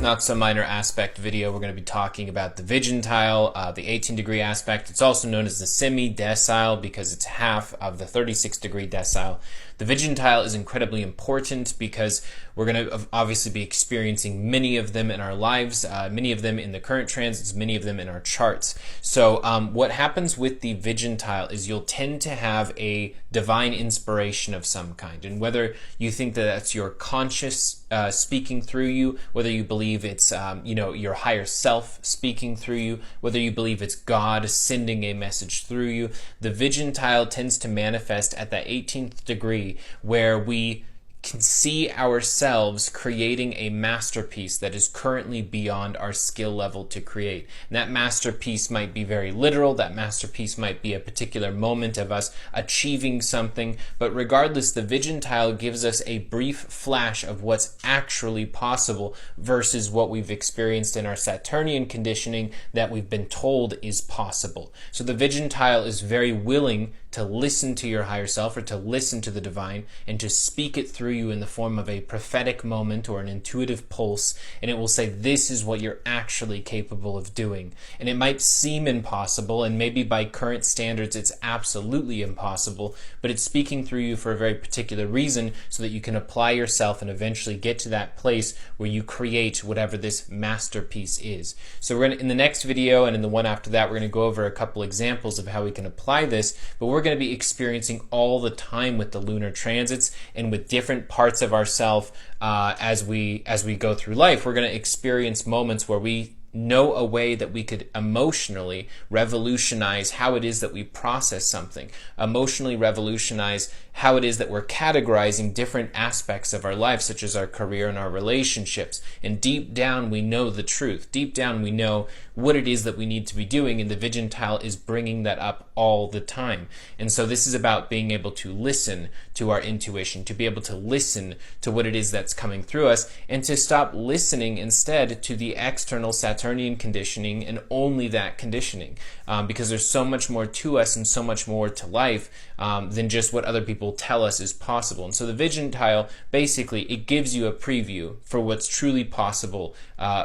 not so minor aspect video, we're going to be talking about the Vigintile, the 18-degree aspect. It's also known as the semi-decile because it's half of the 36-degree decile. The Vigintile is incredibly important because we're going to obviously be experiencing many of them in our lives, many of them in the current transits, many of them in our charts. So what happens with the Vigintile is you'll tend to have a divine inspiration of some kind. And whether you think that that's your conscious speaking through you, whether you believe it's your higher self speaking through you, whether you believe it's God sending a message through you, the Vigintile tends to manifest at that 18th degree where we can see ourselves creating a masterpiece that is currently beyond our skill level to create. And that masterpiece might be very literal, that masterpiece might be a particular moment of us achieving something, but regardless, the Vigintile gives us a brief flash of what's actually possible versus what we've experienced in our Saturnian conditioning that we've been told is possible. So the Vigintile is very willing to listen to your higher self, or to listen to the divine, and to speak it through you in the form of a prophetic moment or an intuitive pulse, and it will say, this is what you're actually capable of doing. And it might seem impossible, and maybe by current standards it's absolutely impossible, but it's speaking through you for a very particular reason so that you can apply yourself and eventually get to that place where you create whatever this masterpiece is. So we're going to, in the next video and in the one after that, we're going to go over a couple examples of how we can apply this, but we're going to be experiencing all the time with the lunar transits and with different parts of ourself as we go through life. We're going to experience moments where we know a way that we could emotionally revolutionize how it is that we process something, emotionally revolutionize how it is that we're categorizing different aspects of our life, such as our career and our relationships. And deep down, we know the truth. Deep down, we know what it is that we need to be doing, and the Vigintile is bringing that up all the time. And so this is about being able to listen to our intuition, to be able to listen to what it is that's coming through us, and to stop listening instead to the external Saturnian conditioning and only that conditioning, because there's so much more to us and so much more to life than just what other people tell us is possible. And so the Vigintile, basically, it gives you a preview for what's truly possible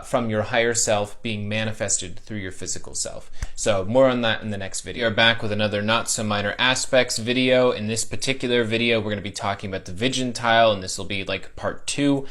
from your higher self being manifested through your physical self. So more on that in the next video. We are back with another not so minor aspects video. In this particular video, we're going to be talking about the Vigintile, and this will be like part 2.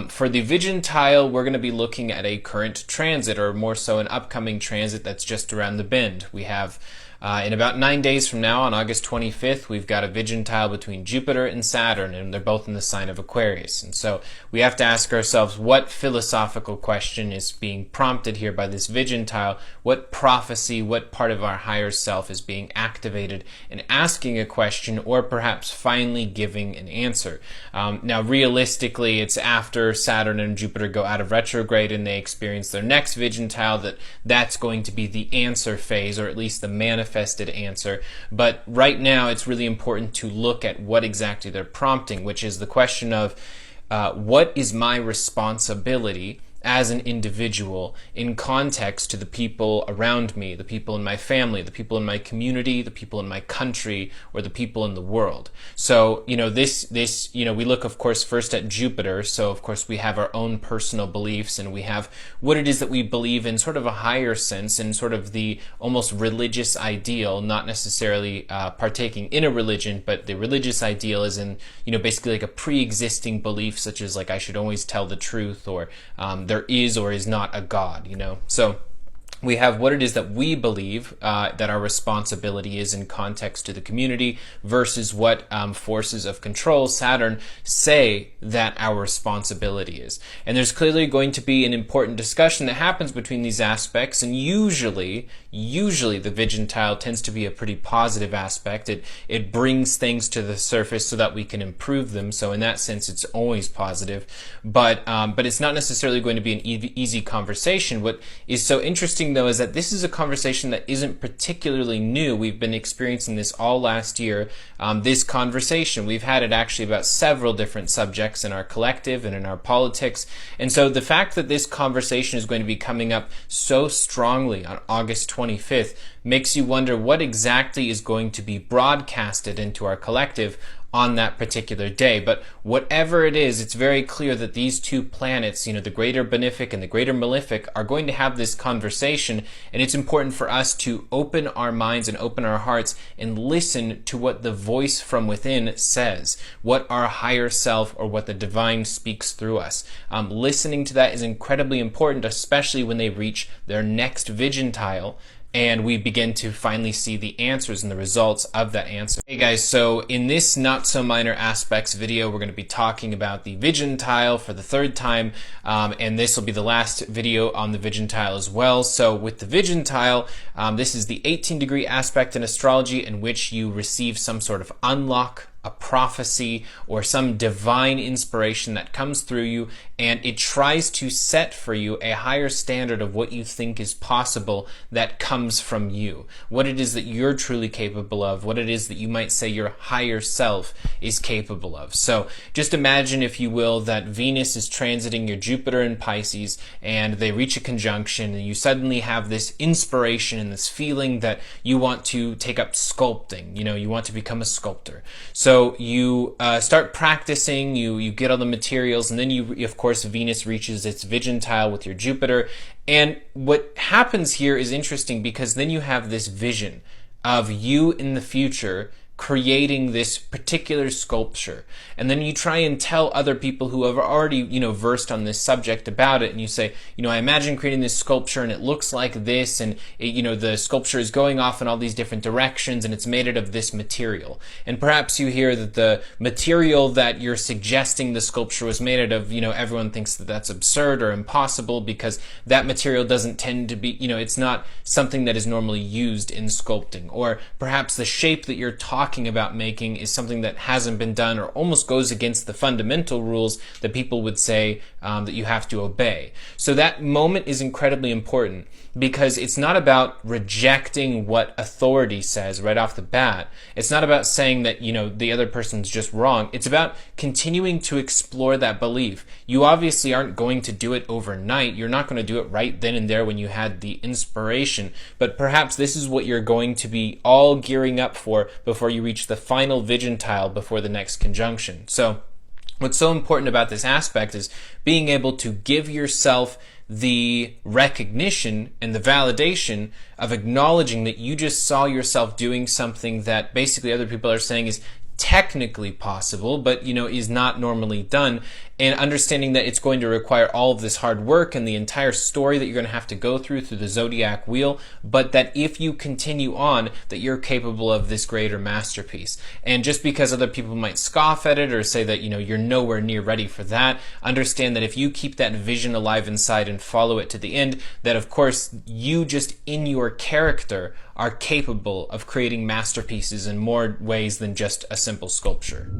For the Vigintile, we're going to be looking at a current transit, or more so an upcoming transit that's just around the bend. We have in about 9 days from now, on August 25th, we've got a Vigintile between Jupiter and Saturn, and they're both in the sign of Aquarius. And so we have to ask ourselves, what philosophical question is being prompted here by this Vigintile? What prophecy, what part of our higher self is being activated and asking a question, or perhaps finally giving an answer? Now, realistically, it's after Saturn and Jupiter go out of retrograde and they experience their next Vigintile that's going to be the answer phase, or at least the manifested answer. But right now, it's really important to look at what exactly they're prompting, which is the question of what is my responsibility as an individual in context to the people around me, the people in my family, the people in my community, the people in my country, or the people in the world. So, we look, of course, first at Jupiter. So, of course, we have our own personal beliefs, and we have what it is that we believe in sort of a higher sense, in sort of the almost religious ideal, not necessarily partaking in a religion, but the religious ideal is in, basically like a pre-existing belief, such as like I should always tell the truth, or there is or is not a God, So we have what it is that we believe that our responsibility is in context to the community versus what forces of control, Saturn, say that our responsibility is. And there's clearly going to be an important discussion that happens between these aspects, and usually the Vigintile tends to be a pretty positive aspect. It brings things to the surface so that we can improve them. So in that sense, it's always positive. But it's not necessarily going to be an easy conversation. What is so interesting, though, is that this is a conversation that isn't particularly new. We've been experiencing this all last year. This conversation, we've had it actually about several different subjects in our collective and in our politics. And so the fact that this conversation is going to be coming up so strongly on August 25th makes you wonder what exactly is going to be broadcasted into our collective on that particular day. But whatever it is, it's very clear that these two planets, the greater benefic and the greater malefic, are going to have this conversation, and it's important for us to open our minds and open our hearts and listen to what the voice from within says, what our higher self or what the divine speaks through us. Listening to that is incredibly important, especially when they reach their next Vigintile, and we begin to finally see the answers and the results of that answer. Hey guys, so in this Not So Minor Aspects video, we're going to be talking about the Vigintile for the third time, and this will be the last video on the Vigintile as well. So with the Vigintile, this is the 18-degree aspect in astrology in which you receive some sort of unlock, a prophecy, or some divine inspiration that comes through you, and it tries to set for you a higher standard of what you think is possible that comes from you, what it is that you're truly capable of, what it is that you might say your higher self is capable of. So just imagine, if you will, that Venus is transiting your Jupiter in Pisces, and they reach a conjunction, and you suddenly have this inspiration and this feeling that you want to take up sculpting. You want to become a sculptor. So you start practicing, you get all the materials, and then of course, Venus reaches its Vigintile with your Jupiter. And what happens here is interesting, because then you have this vision of you in the future creating this particular sculpture, and then you try and tell other people who have already versed on this subject about it, and you say, I imagine creating this sculpture and it looks like this, and the sculpture is going off in all these different directions, and it's made out of this material. And perhaps you hear that the material that you're suggesting the sculpture was made out of, everyone thinks that that's absurd or impossible, because that material doesn't tend to be, it's not something that is normally used in sculpting. Or perhaps the shape that you're talking about making is something that hasn't been done, or almost goes against the fundamental rules that people would say that you have to obey. So that moment is incredibly important, because it's not about rejecting what authority says right off the bat. It's not about saying that the other person's just wrong. It's about continuing to explore that belief. You obviously aren't going to do it overnight. You're not going to do it right then and there when you had the inspiration, but perhaps this is what you're going to be all gearing up for before you reach the final Vigintile before the next conjunction. So what's so important about this aspect is being able to give yourself the recognition and the validation of acknowledging that you just saw yourself doing something that basically other people are saying is technically possible, but is not normally done, and understanding that it's going to require all of this hard work and the entire story that you're going to have to go through the zodiac wheel, but that if you continue on, that you're capable of this greater masterpiece. And just because other people might scoff at it or say that you're nowhere near ready for that, understand that if you keep that vision alive inside and follow it to the end, that of course you just in your character are capable of creating masterpieces in more ways than just a simple sculpture.